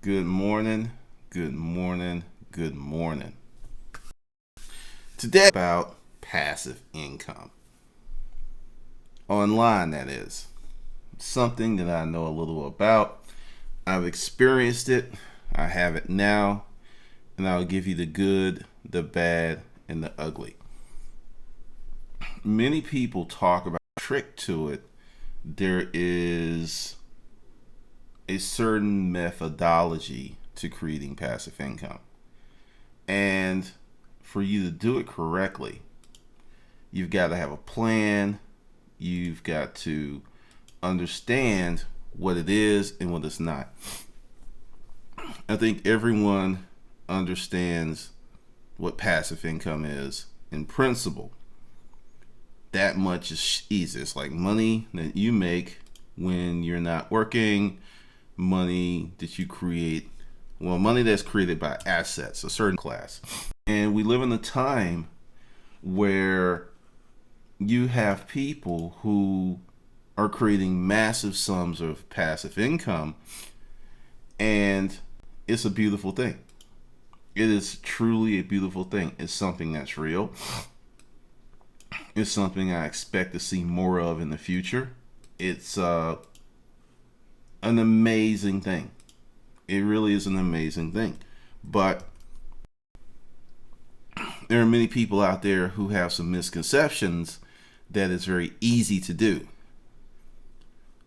Good morning, good morning, good morning. Today about passive income. Online, that is. Something that I know a little about. I've experienced it, I have it now, and I'll give you the good, the bad, and the ugly. Many people talk about a trick to it. There is a certain methodology to creating passive income. And for you to do it correctly, you've got to have a plan. You've got to understand what it is and what it's not. I think everyone understands what passive income is in principle. That much is easy. It's like money that you make when you're not working, money that you create, well, money that's created by assets, a certain class. And we live in a time where you have people who are creating massive sums of passive income, and it's a beautiful thing. It is truly a beautiful thing. It's something that's real. It's something I expect to see more of in the future. It's an amazing thing. It really is an amazing thing. But there are many people out there who have some misconceptions that it's very easy to do.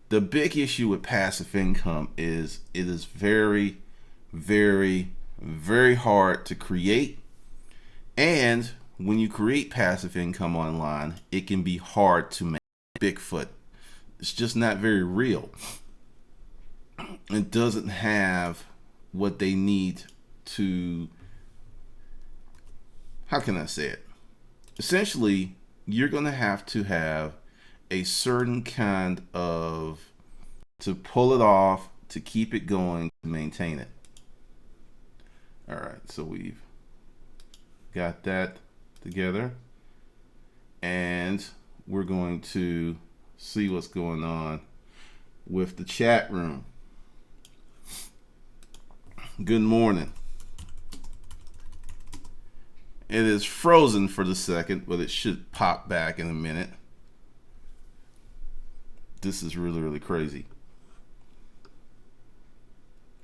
The big issue with passive income is it is very, very, very hard to create. And when you create passive income online, it can be hard to make. Bigfoot. It's just not very real. It doesn't have what they need to, how can I say it? Essentially, you're going to have a certain kind of, to pull it off, to keep it going, to maintain it. All right, so we've got that together, and we're going to see what's going on with the chat room. Good morning. It is frozen for the second, but it should pop back in a minute. This is really, really crazy.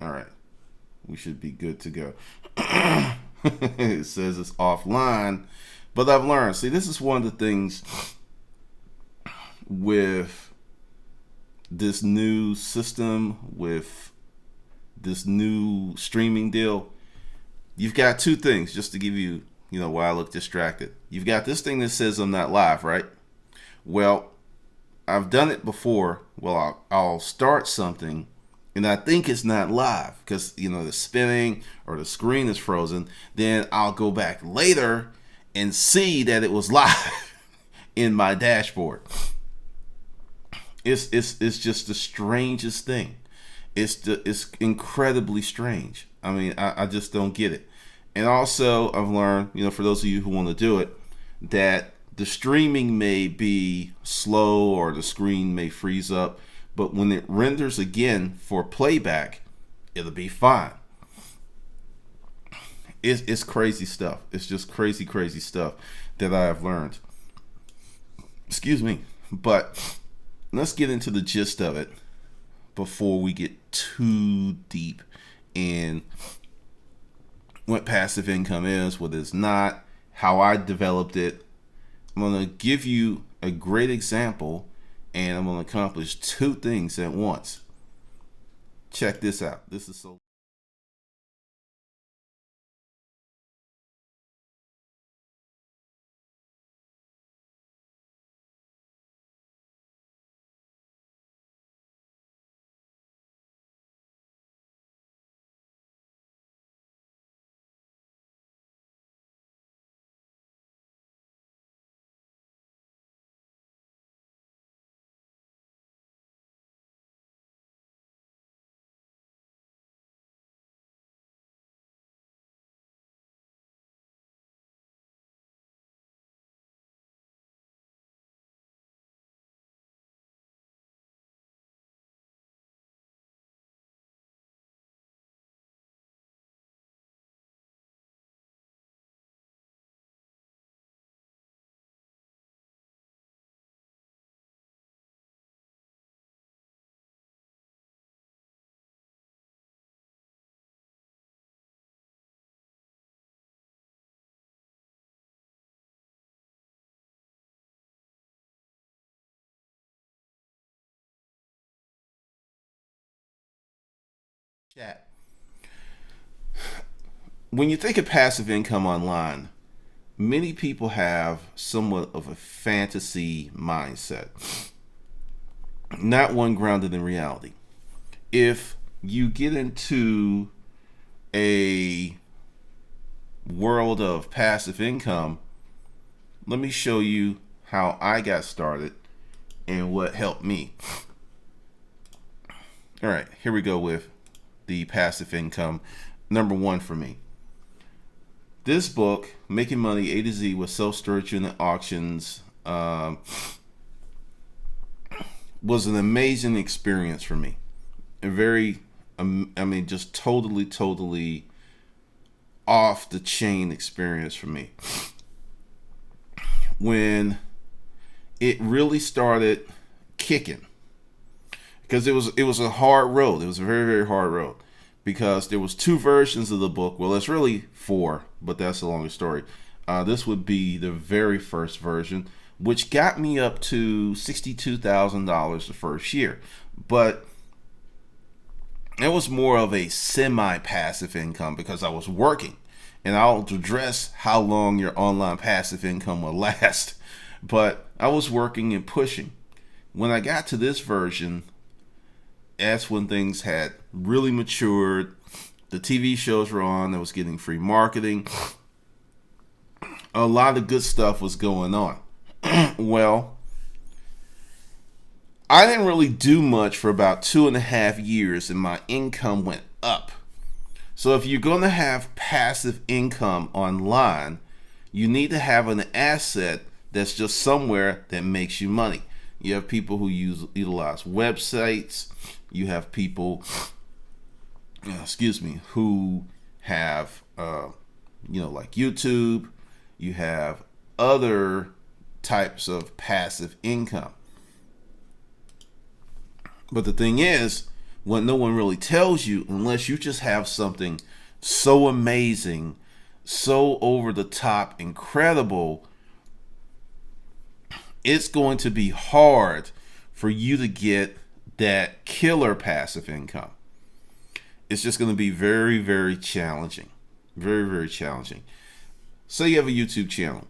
All right. We should be good to go. It says it's offline, but I've learned. See, this is one of the things with this new system, with this new streaming deal. You've got two things, just to give you, why I look distracted. You've got this thing that says I'm not live, right? Well, I've done it before. Well, I'll start something and I think it's not live because, the spinning or the screen is frozen. Then I'll go back later and see that it was live in my dashboard. It's just the strangest thing. It's incredibly strange. I mean, I just don't get it. And also, I've learned, for those of you who want to do it, that the streaming may be slow or the screen may freeze up, but when it renders again for playback, it'll be fine. It's crazy stuff. It's just crazy, crazy stuff that I have learned. Excuse me. But let's get into the gist of it before we get too deep in what passive income is, what it's not, how I developed it. I'm going to give you a great example, and I'm going to accomplish two things at once. Check this out. This is so chat. When you think of passive income online, many people have somewhat of a fantasy mindset, not one grounded in reality. If you get into a world of passive income, let me show you how I got started and what helped me. All right, here we go with the passive income. Number one for me. This book, Making Money A to Z with Self-Storage Unit Auctions, was an amazing experience for me. A very, just totally off the chain experience for me. When it really started kicking, because it was a hard road. It was a very hard road, because there was two versions of the book. Well, it's really four, but that's a longer story. This would be the very first version, which got me up to $62,000 the first year. But it was more of a semi-passive income because I was working. And I'll address how long your online passive income will last. But I was working and pushing. When I got to this version, that's when things had really matured. The TV shows were on. I was getting free marketing. A lot of good stuff was going on. Well, I didn't really do much for about 2.5 years, and my income went up. So if you're going to have passive income online, you need to have an asset that's just somewhere that makes you money. You have people who utilize websites. You have people, who have, like YouTube. You have other types of passive income. But the thing is, what no one really tells you, unless you just have something so amazing, so over the top, incredible, it's going to be hard for you to get that killer passive income. It's just going to be very challenging. Very challenging. Say you have a YouTube channel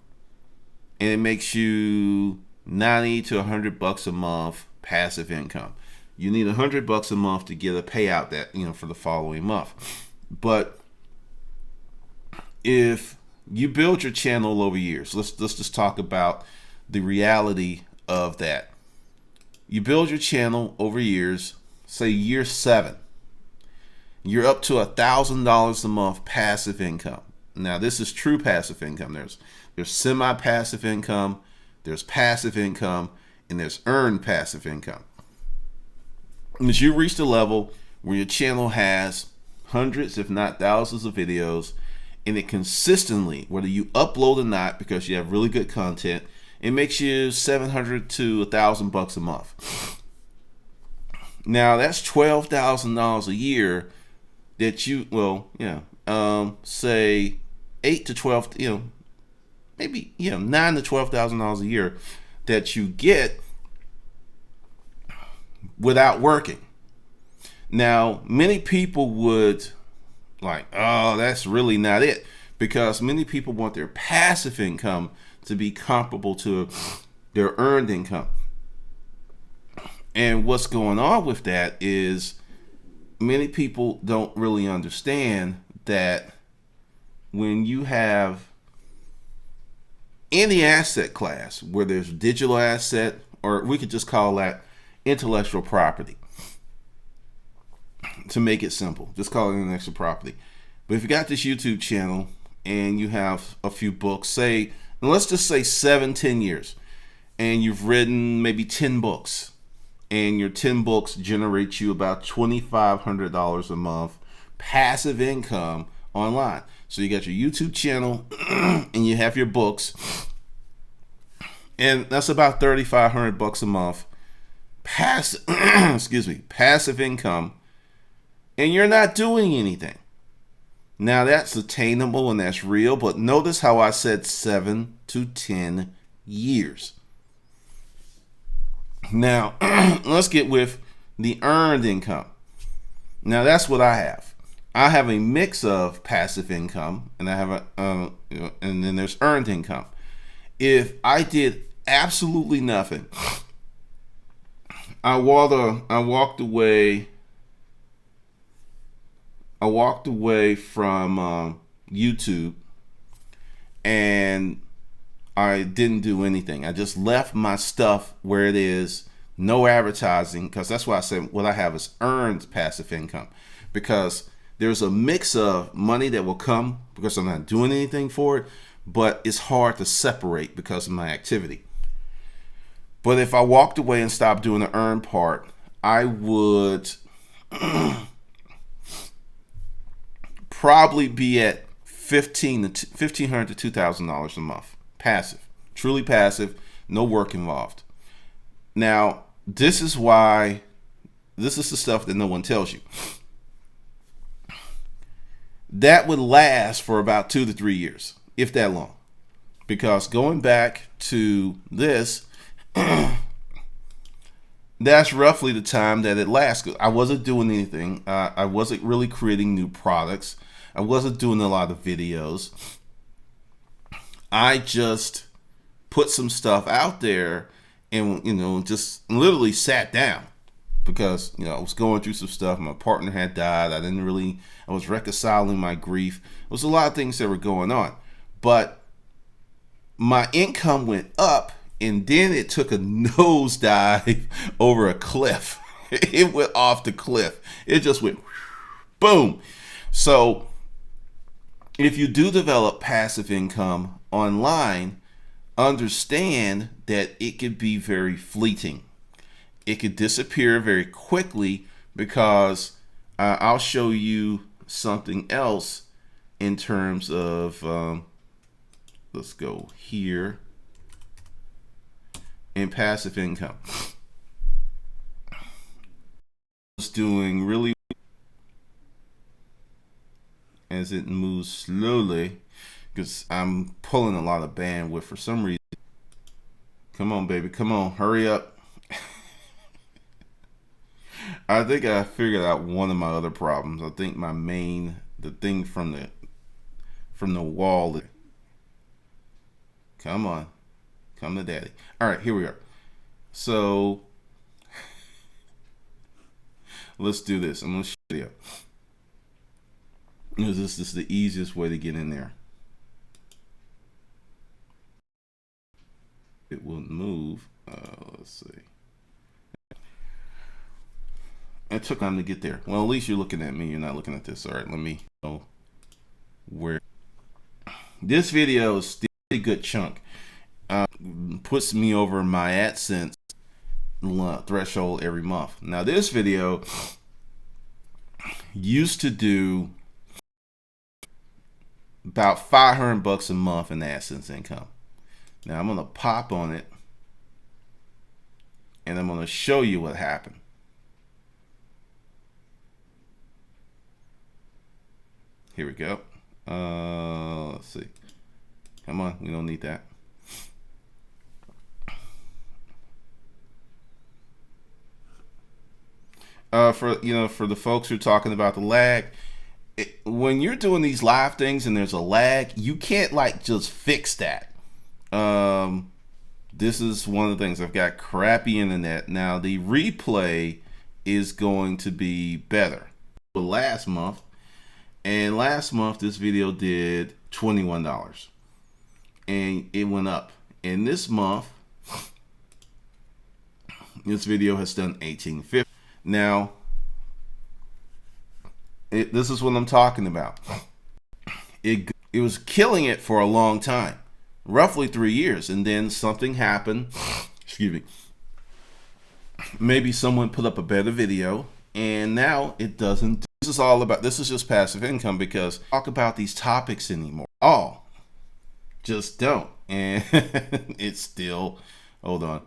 and it makes you $90 to $100 a month passive income. You need $100 a month to get a payout that, for the following month. But if you build your channel over years, let's just talk about the reality of that. You build your channel over years, say year 7, you're up to $1,000 a month passive income. Now, this is true passive income. There's semi-passive income, there's passive income, and there's earned passive income. As you reach the level where your channel has hundreds, if not thousands of videos, and it consistently, whether you upload or not, because you have really good content, it makes you $700 to $1,000 a month. Now that's $12,000 a year that say 8 to 12, maybe $9,000 to $12,000 a year that you get without working. Now, many people would that's really not it, because many people want their passive income to be comparable to their earned income. And what's going on with that is many people don't really understand that when you have any asset class, where there's digital asset, or we could just call that intellectual property, to make it simple, just call it intellectual property. But if you got this YouTube channel and you have a few books, say, and let's just say 7-10 years, and you've written maybe 10 books, and your 10 books generate you about $2,500 a month passive income online. So you got your YouTube channel and you have your books, and that's about $3,500 a month passive income, and you're not doing anything. Now that's attainable and that's real, but notice how I said 7 to 10 years. Now let's get with the earned income. Now that's what I have. I have a mix of passive income, and I have and then there's earned income. If I did absolutely nothing, I walked away. I walked away from YouTube, and I didn't do anything. I just left my stuff where it is, no advertising, because that's why I said what I have is earned passive income, because there's a mix of money that will come because I'm not doing anything for it, but it's hard to separate because of my activity. But if I walked away and stopped doing the earned part, I would probably be at $1,500 to $2,000 a month. Passive, truly passive, no work involved. Now, this is why, this is the stuff that no one tells you. That would last for about 2 to 3 years, if that long. Because going back to this, that's roughly the time that it lasts. I wasn't doing anything. I wasn't really creating new products. I wasn't doing a lot of videos. I just put some stuff out there and, just literally sat down because, I was going through some stuff. My partner had died. I was reconciling my grief. There was a lot of things that were going on. But my income went up, and then it took a nosedive over a cliff. It went off the cliff. It just went boom. So if you do develop passive income online, understand that it could be very fleeting. It could disappear very quickly because I'll show you something else in terms of, let's go here, in passive income. It's doing really as it moves slowly because I'm pulling a lot of bandwidth for some reason. Come on, baby. Come on. Hurry up. I think I figured out one of my other problems. I think the thing from the wall. Come on. Come to daddy. All right, here we are. So let's do this. I'm going to show you. This is the easiest way to get in there. It will move. Let's see. It took time to get there. Well, at least you're looking at me. You're not looking at this. All right, let me know where. This video is still a good chunk. Puts me over my AdSense threshold every month. Now, this video used to do about $500 a month in AdSense income. Now, I'm going to pop on it, and I'm going to show you what happened. Here we go. Let's see. Come on, we don't need that. For the folks who are talking about the lag, when you're doing these live things and there's a lag, you can't just fix that. This is one of the things. I've got crappy internet. Now the replay is going to be better. Last month this video did $21 and it went up. And this month this video has done $18.50. Now this is what I'm talking about. It was killing it for a long time, roughly 3 years, and then something happened. Excuse me. Maybe someone put up a better video, and now it doesn't. This is just passive income because talk about these topics anymore. Oh, just don't. And it's still, hold on.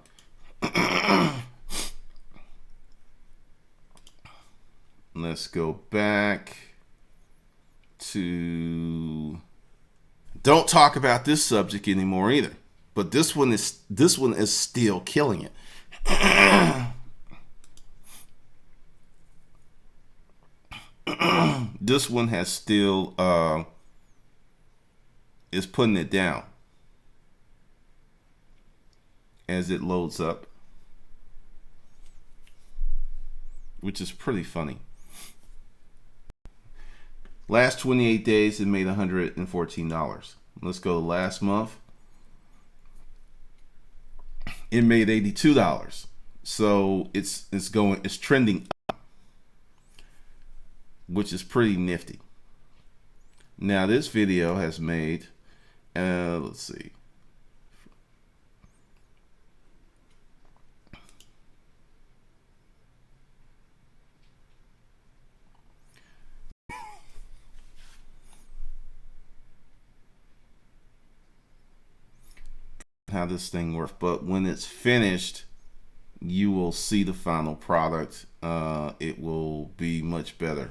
Let's go back to, don't talk about this subject anymore either. But this one is still killing it. this one has still is putting it down as it loads up, which is pretty funny. Last 28 days, it made $114. Let's go to last month. It made $82. So it's trending up, which is pretty nifty. Now this video has made, let's see. How this thing works, but when it's finished, you will see the final product. It will be much better.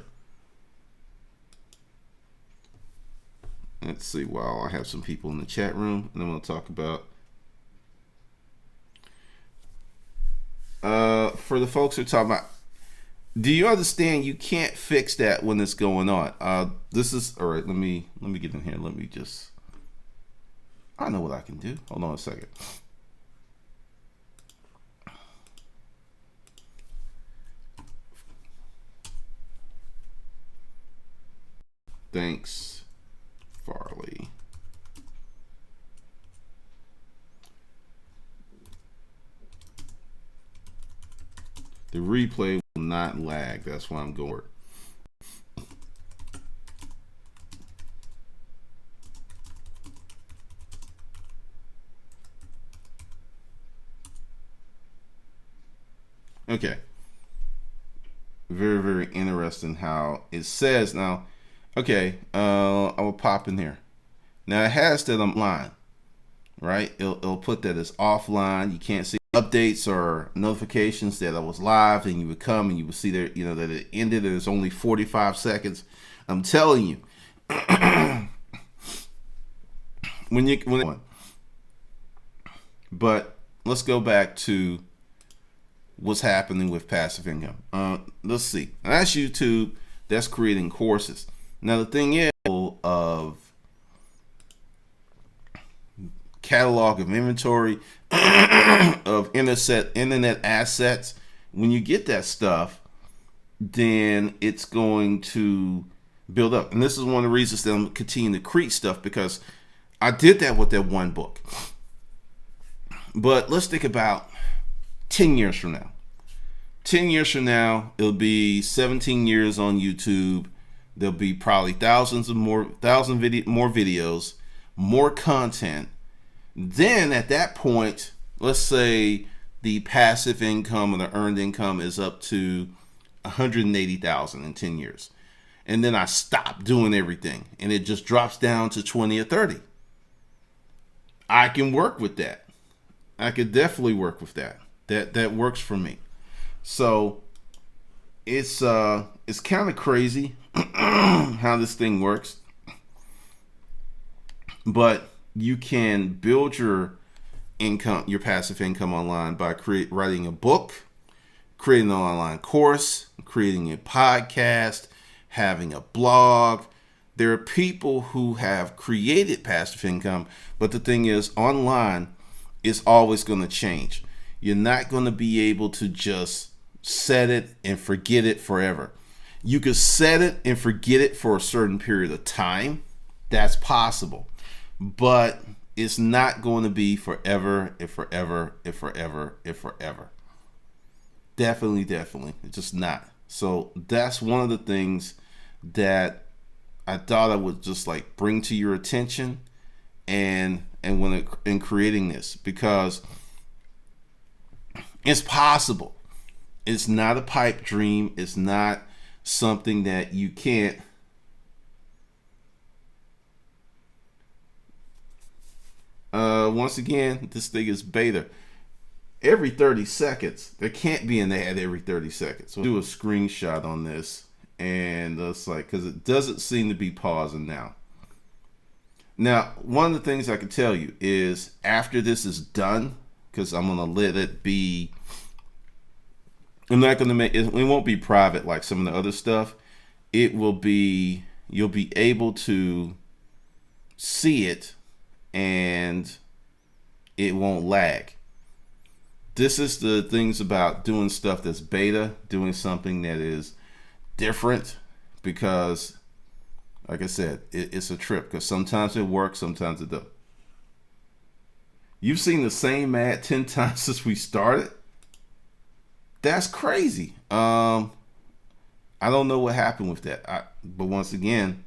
Let's see. Wow, I have some people in the chat room, and I'm going to talk about for the folks who are talking about. Do you understand you can't fix that when it's going on? This is all right. Let me get in here. Let me just. I know what I can do. Hold on a second. Thanks, Farley. The replay will not lag. That's why I'm going. Okay. Very, very interesting how it says now. Okay, I will pop in here. Now it has that I'm line, right? It'll put that as offline. You can't see updates or notifications that I was live, and you would come and you would see there, you know, that it ended. There's only 45 seconds. I'm telling you, but let's go back to what's happening with passive income. Let's see. That's YouTube. That's creating courses. Now the thing is, of catalog of inventory of internet assets. When you get that stuff, then it's going to build up. And this is one of the reasons that I'm continuing to create stuff, because I did that with that one book. But let's think about 10 years from now. 10 years from now, it'll be 17 years on YouTube. There'll be probably more videos, more content. Then at that point, let's say the passive income or the earned income is up to 180,000 in 10 years. And then I stop doing everything and it just drops down to 20 or 30. I can work with that. I could definitely work with that. That works for me. So it's kind of crazy how this thing works, but you can build your income, your passive income online by writing a book, creating an online course, creating a podcast, having a blog. There are people who have created passive income, but the thing is, online is always going to change. You're not going to be able to just set it and forget it forever. You could set it and forget it for a certain period of time. That's possible. But it's not going to be forever and forever and forever and forever. Definitely. It's just not. So that's one of the things that I thought I would just like bring to your attention and when in creating this, because it's possible. It's not a pipe dream. It's not something that you can't. Once again, this thing is beta. Every 30 seconds. There can't be an ad every 30 seconds. So I'll do a screenshot on this, and it's like, because it doesn't seem to be pausing now. Now, one of the things I can tell you is after this is done, because I'm gonna let it be. I'm not gonna make it. It won't be private like some of the other stuff. it will be, you'll be able to see it and it won't lag. This is the things about doing stuff that's beta, doing something that is different, because like I said, it's a trip, because sometimes it works, sometimes it doesn't. You've seen the same ad 10 times since we started. That's crazy. I don't know what happened with that. But once again,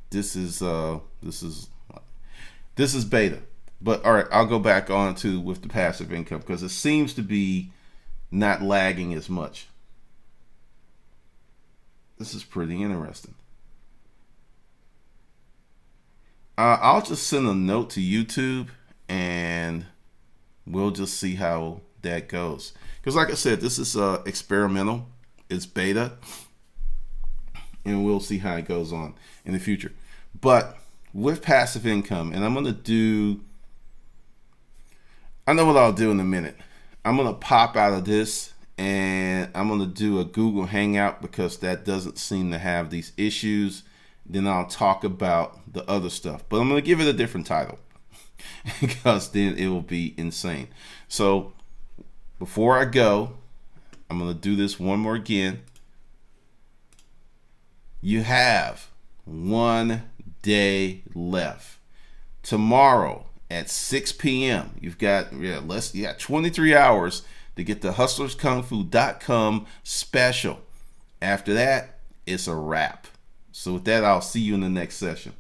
this is beta. But all right, I'll go back on to with the passive income, because it seems to be not lagging as much. This is pretty interesting. I'll just send a note to YouTube and we'll just see how that goes. Because like I said, this is experimental. It's beta. And we'll see how it goes on in the future. But with passive income, and I'm going to do, I know what I'll do in a minute. I'm going to pop out of this and I'm going to do a Google Hangout, because that doesn't seem to have these issues. Then I'll talk about the other stuff. But I'm going to give it a different title because then it will be insane. So before I go, I'm going to do this one more again. You have 1 day left. Tomorrow at 6 p.m. You've got 23 hours to get the hustlerskungfu.com special. After that, it's a wrap. So with that, I'll see you in the next session.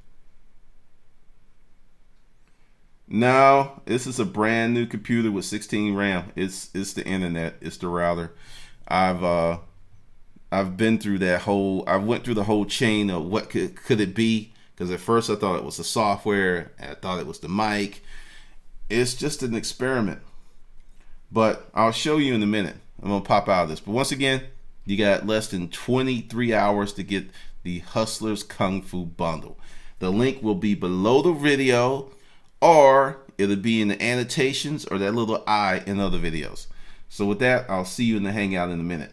Now, this is a brand new computer with 16 RAM. It's the internet. It's the router. I've been through that whole. I went through the whole chain of what could it be? Because at first I thought it was the software. And I thought it was the mic. It's just an experiment. But I'll show you in a minute. I'm gonna pop out of this. But once again, you got less than 23 hours to get the Hustlers Kung Fu bundle. The link will be below the video, or it'll be in the annotations or that little I in other videos. So with that, I'll see you in the hangout in a minute.